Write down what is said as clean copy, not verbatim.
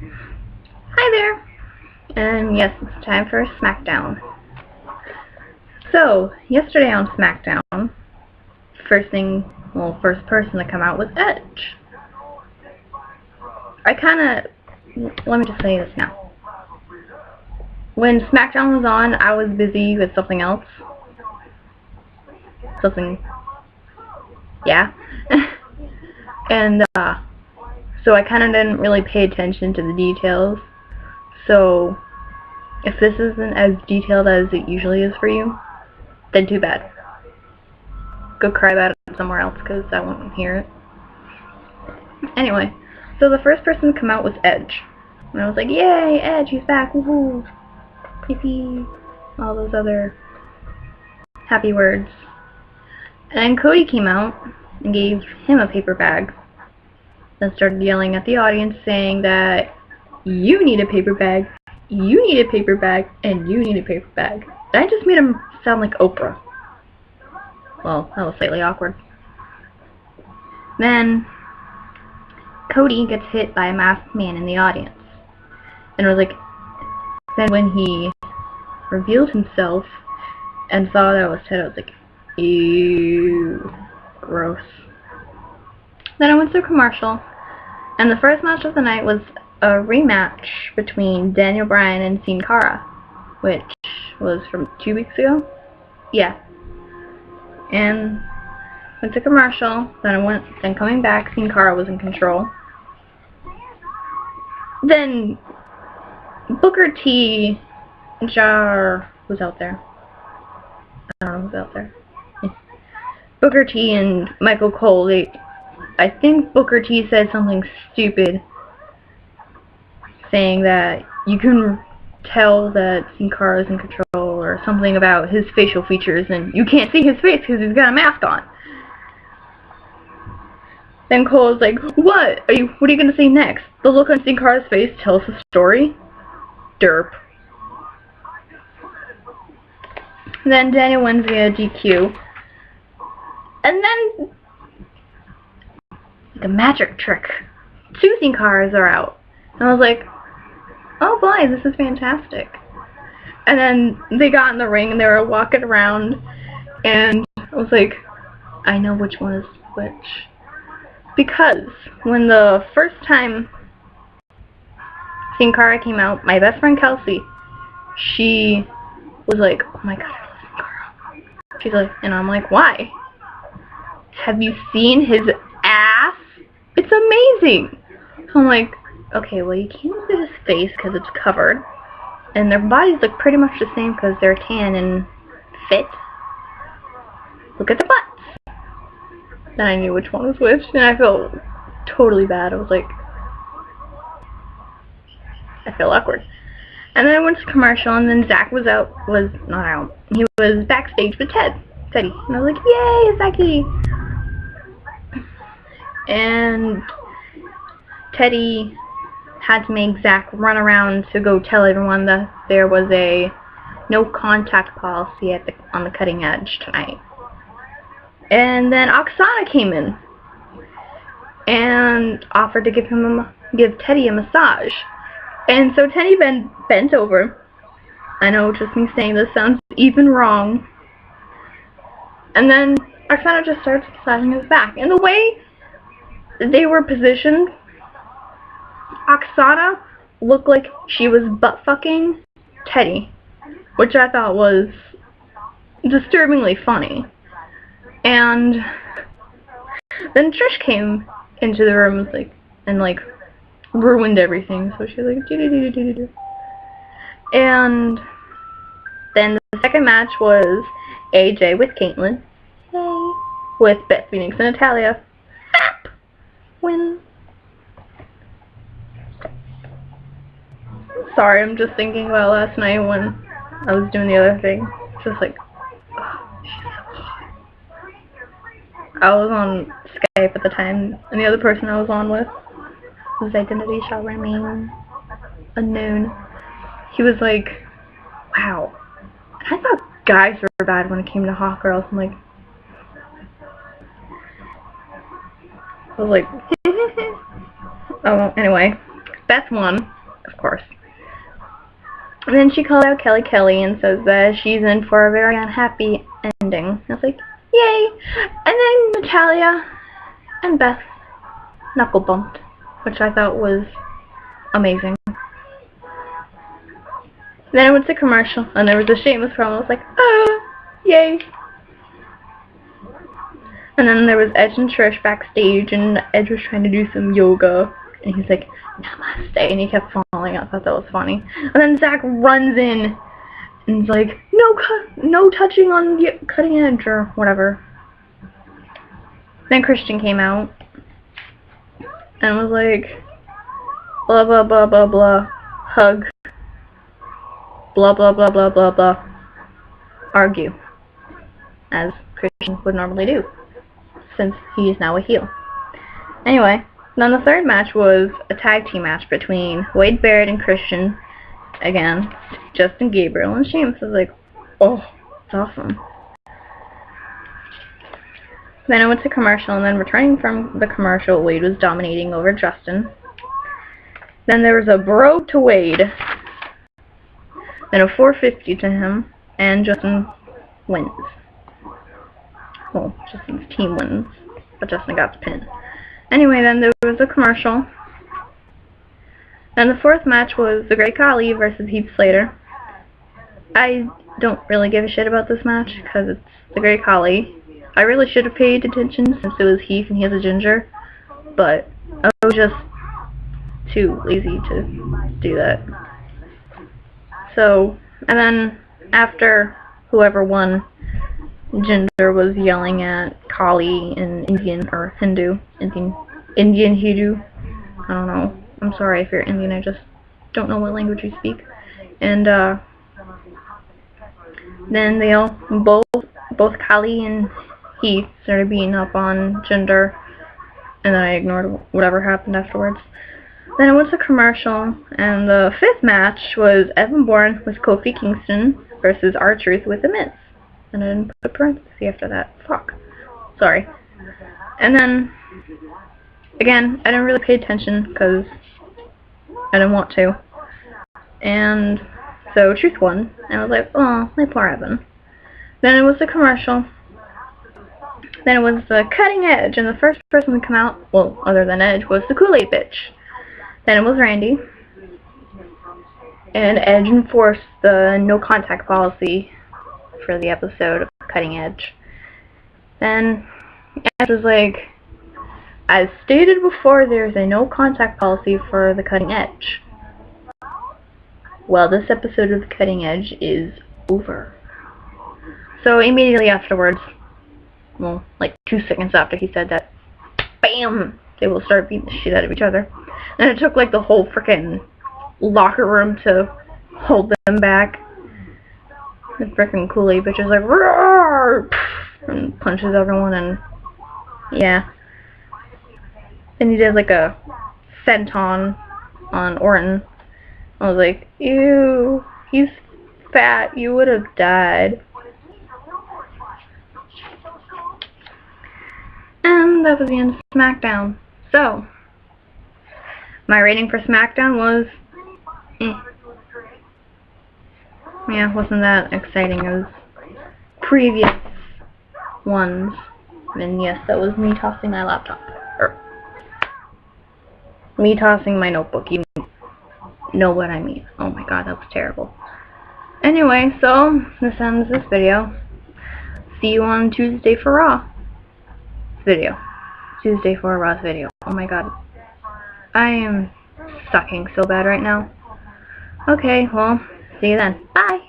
Hi there! And yes, it's time for Smackdown. So, yesterday on Smackdown, first person to come out was Edge. Let me just say this now. When Smackdown was on, I was busy with something else. Yeah. And, so I kinda didn't really pay attention to the details. So, if this isn't as detailed as it usually is for you, then too bad. Go cry about it somewhere else, because I won't hear it. Anyway, so the first person to come out was Edge. And I was like, yay, Edge, he's back, woohoo! Yippee! All those other happy words. And then Cody came out and gave him a paper bag. Then started yelling at the audience saying that you need a paper bag, you need a paper bag, and you need a paper bag. And I just made him sound like Oprah. Well, that was slightly awkward. Then Cody gets hit by a masked man in the audience. And it was like, then when he revealed himself and saw that it was Ted, I was like, ew, gross. Then I went to a commercial, and the first match of the night was a rematch between Daniel Bryan and Sin Cara, which was from 2 weeks ago? Yeah. And went to commercial, then coming back, Sin Cara was in control. Then Booker T Jar was out there. I don't know who's out there. Booker T and Michael Cole, I think Booker T said something stupid, saying that you can tell that Sin Cara is in control, or something about his facial features, and you can't see his face because he's got a mask on. Then Cole was like, what are you gonna say next? The look on Sin Cara's face tells the story? Derp. Then Daniel wins via DQ. And then, like a magic trick, 2 Sin Caras are out. And I was like, oh boy, this is fantastic. And then they got in the ring and they were walking around, and I was like, I know which one is which. Because when the first time Sin Cara came out, my best friend Kelsey, she was like, oh my god, I love Sin Cara. She's like, and I'm like, why? Have you seen his ass? It's amazing. So I'm like, okay, well you can't look at his face because it's covered, and their bodies look pretty much the same because they're tan and fit. Look at the butts. Then I knew which one was which, and I felt totally bad. I was like, I feel awkward. And then I went to commercial, and then Zach was not out. He was backstage with Teddy. And I was like, yay, Zachy! And Teddy had to make Zach run around to go tell everyone that there was a no contact policy on the cutting edge tonight. And then Oksana came in and offered to give Teddy a massage. And so Teddy bent over. I know, just me saying this sounds even wrong. And then Oksana just starts massaging his back. And the way they were positioned, Oksana looked like she was butt-fucking Teddy, which I thought was disturbingly funny. And then Trish came into the room and ruined everything. So she was like, do-do-do-do-do-do. And then the second match was AJ with Caitlyn, with Beth Phoenix and Natalya. Win. Sorry, I'm just thinking about last night when I was doing the other thing. Just like, oh, she's so hot. I was on Skype at the time, and the other person I was on with, whose identity shall remain unknown, he was like, wow. And I thought guys were bad when it came to hot girls. I'm like, I was like, oh, well, anyway. Beth won, of course. And then she called out Kelly and says that she's in for a very unhappy ending. I was like, yay! And then Natalia and Beth knuckle bumped, which I thought was amazing. Then I went to commercial, and there was a Sheamus promo. I was like, yay! And then there was Edge and Trish backstage, and Edge was trying to do some yoga, and he's like, namaste, and he kept falling. I thought that was funny. And then Zach runs in, and he's like, no touching on the cutting edge, or whatever. Then Christian came out, and was like, blah blah blah blah blah, hug, blah blah blah blah blah blah, argue, as Christian would normally do, since he is now a heel. Anyway, then the third match was a tag team match between Wade Barrett and Christian against Justin Gabriel and Sheamus. I was like, oh, it's awesome. Then I went to commercial, and then returning from the commercial, Wade was dominating over Justin. Then there was a bro to Wade, then a 450 to him, and Justin wins. Well, Justin's team wins, but Justin got the pin. Anyway, then there was a commercial. Then the fourth match was the Great Khali versus Heath Slater. I don't really give a shit about this match because it's the Great Khali. I really should have paid attention since it was Heath and he has a ginger, but I was just too lazy to do that. So, and then after whoever won, Jinder was yelling at Kali in Indian or Hindu, Indian Hindu. I don't know. I'm sorry if you're Indian. I just don't know what language you speak. And then they all both Kali and Heath started beating up on Jinder, and then I ignored whatever happened afterwards. Then I went to commercial, and the fifth match was Evan Bourne with Kofi Kingston versus R-Truth with The Miz. And I didn't put a parenthesis after that. Fuck. Sorry. And then, again, I didn't really pay attention because I didn't want to. And so Truth won, and I was like, oh, my poor Evan. Then it was the commercial. Then it was the Cutting Edge, and the first person to come out, well, other than Edge, was the Kool-Aid bitch. Then it was Randy. And Edge enforced the no contact policy for the episode of Cutting Edge. Then Edge was like, as stated before, there's a no contact policy for the Cutting Edge. Well, this episode of the Cutting Edge is over. So immediately afterwards, well, like 2 seconds after he said that, BAM! They will start beating the shit out of each other. And it took like the whole frickin' locker room to hold them back. The frickin' Kool-Aid bitch is like, roar! And punches everyone, and yeah. Then he did like a senton on Orton. I was like, ew, he's fat, you would have died. And that was the end of Smackdown. So, my rating for Smackdown was, yeah, wasn't that exciting as previous ones. And yes, that was me tossing my laptop. Or, me tossing my notebook. You know what I mean. Oh my god, that was terrible. Anyway, so, this ends this video. See you on Tuesday for Raw. Video. Tuesday for Raw's video. Oh my god. I am sucking so bad right now. Okay, well, see you then. Bye!